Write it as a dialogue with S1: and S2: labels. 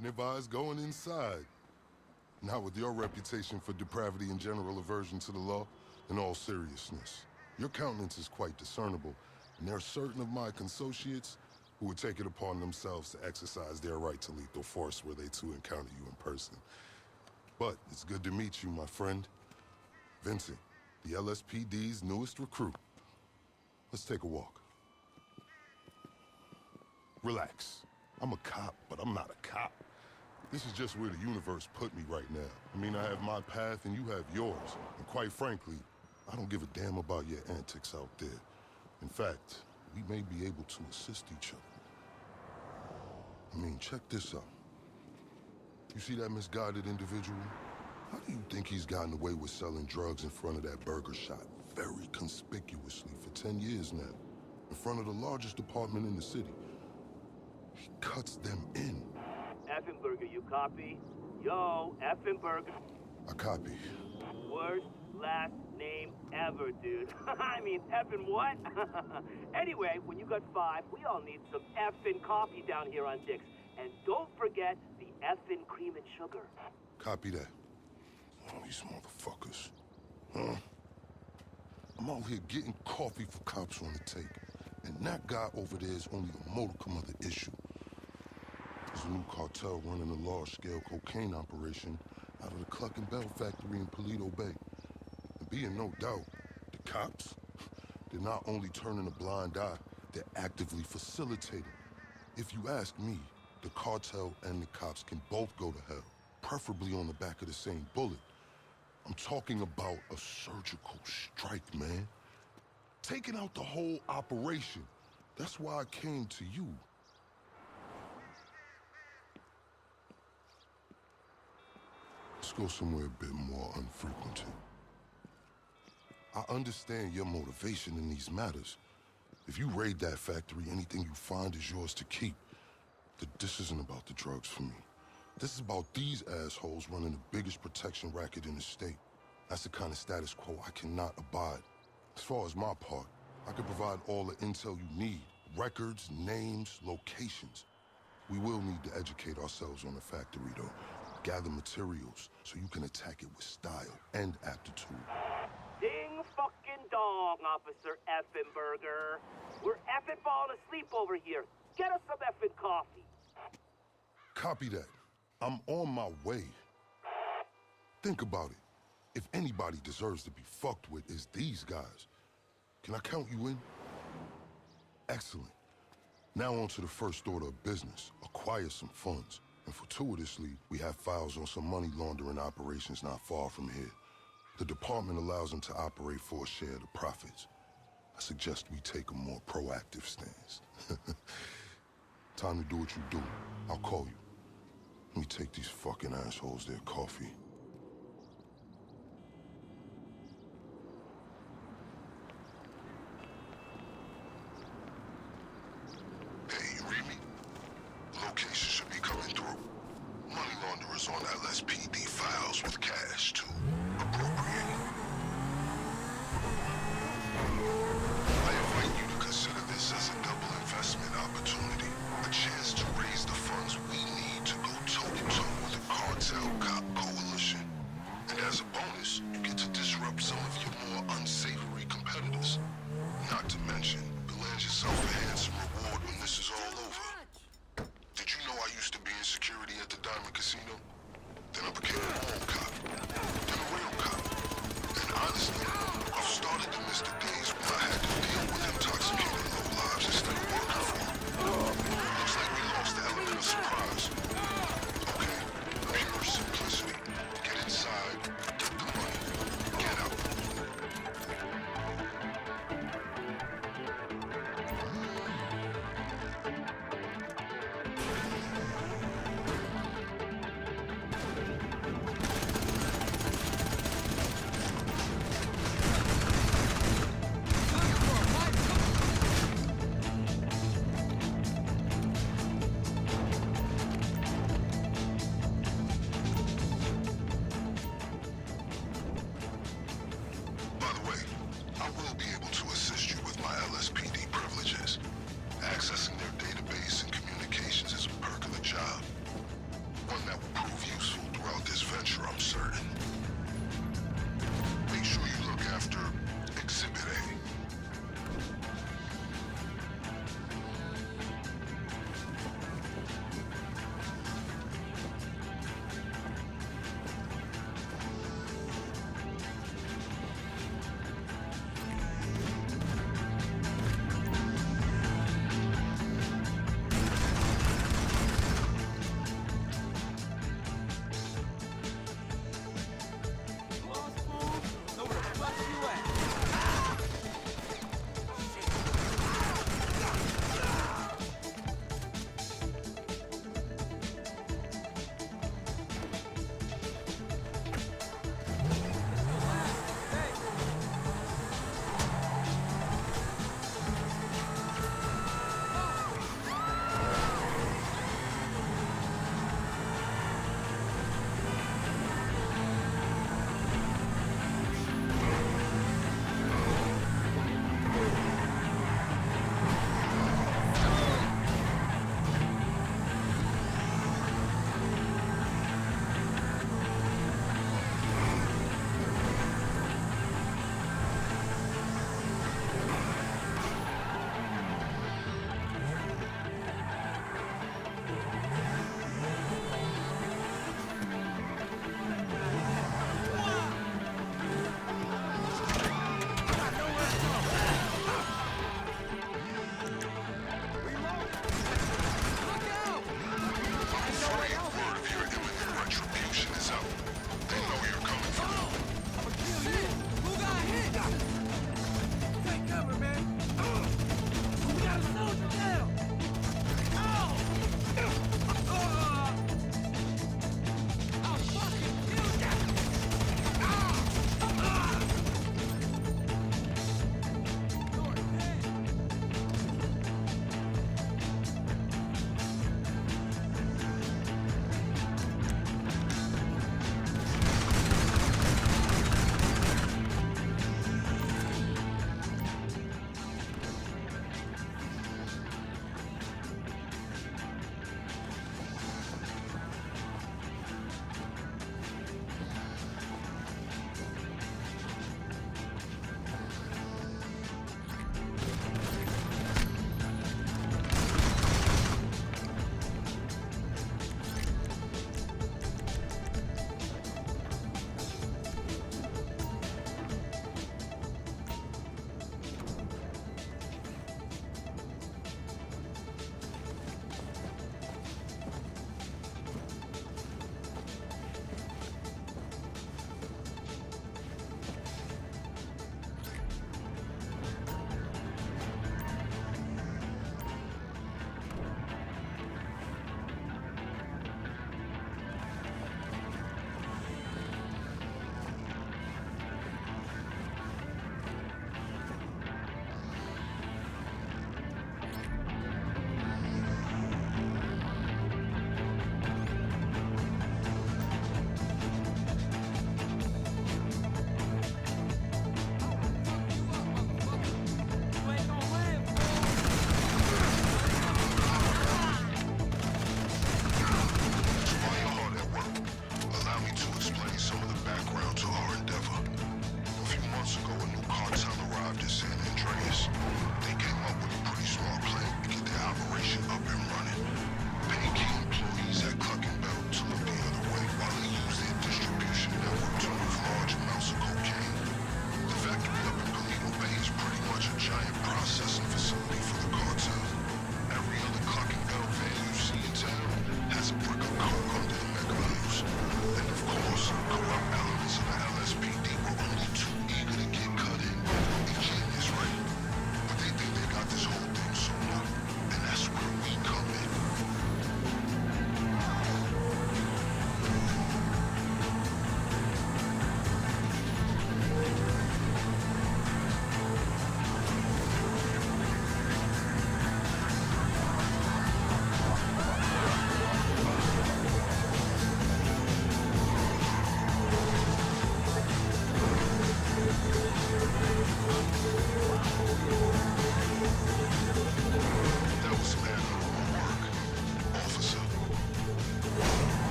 S1: Wouldn't advise going inside. Not with your reputation for depravity and general aversion to the law. In all seriousness, your countenance is quite discernible, and there are certain of my consociates who would take it upon themselves to exercise their right to lethal force were they to encounter you in person. But it's good to meet you, my friend. Vincent, the LSPD's newest recruit. Let's take a walk. Relax. I'm a cop, but I'm not a cop. This is just where the universe put me right now. I mean, I have my path and you have yours. And quite frankly, I don't give a damn about your antics out there. In fact, we may be able to assist each other. I mean, check this out. You see that misguided individual? How do you think he's gotten away with selling drugs in front of that burger shop very conspicuously for 10 years now? In front of the largest department in the city. He cuts them in.
S2: Effenberger, you copy? Yo, Effenberger.
S1: I copy.
S2: Worst last name ever, dude. I mean, effing what? Anyway, when you got 5, we all need some effing coffee down here on Dick's. And don't forget the effing cream and sugar.
S1: Copy that. Oh, these motherfuckers. Huh? I'm out here getting coffee for cops on the take. And that guy over there is only a modicum of the issue. There's a new cartel running a large-scale cocaine operation out of the Cluckin factory in Paleto Bay. And being no doubt, the cops, they're not only turning a blind eye, they're actively facilitating. If you ask me, the cartel and the cops can both go to hell, preferably on the back of the same bullet. I'm talking about a surgical strike, man. Taking out the whole operation. That's why I came to you. Let's go somewhere a bit more unfrequented. I understand your motivation in these matters. If you raid that factory, anything you find is yours to keep. This isn't about the drugs for me. This is about these assholes running the biggest protection racket in the state. That's the kind of status quo I cannot abide. As far as my part, I can provide all the intel you need. Records, names, locations. We will need to educate ourselves on the factory, though. Gather materials so you can attack it with style and aptitude.
S2: Ding fucking dong, Officer Effenberger. We're effing falling asleep over here. Get us some effing coffee.
S1: Copy that. I'm on my way. Think about it. If anybody deserves to be fucked with, it's these guys. Can I count you in? Excellent. Now on to the first order of business. Acquire some funds. And fortuitously, we have files on some money laundering operations not far from here. The department allows them to operate for a share of the profits. I suggest we take a more proactive stance. Time to do what you do. I'll call you. Let me take these fucking assholes their coffee. Hey, you read me? Location should be coming through. Money launderers on LSPD files with cash, too.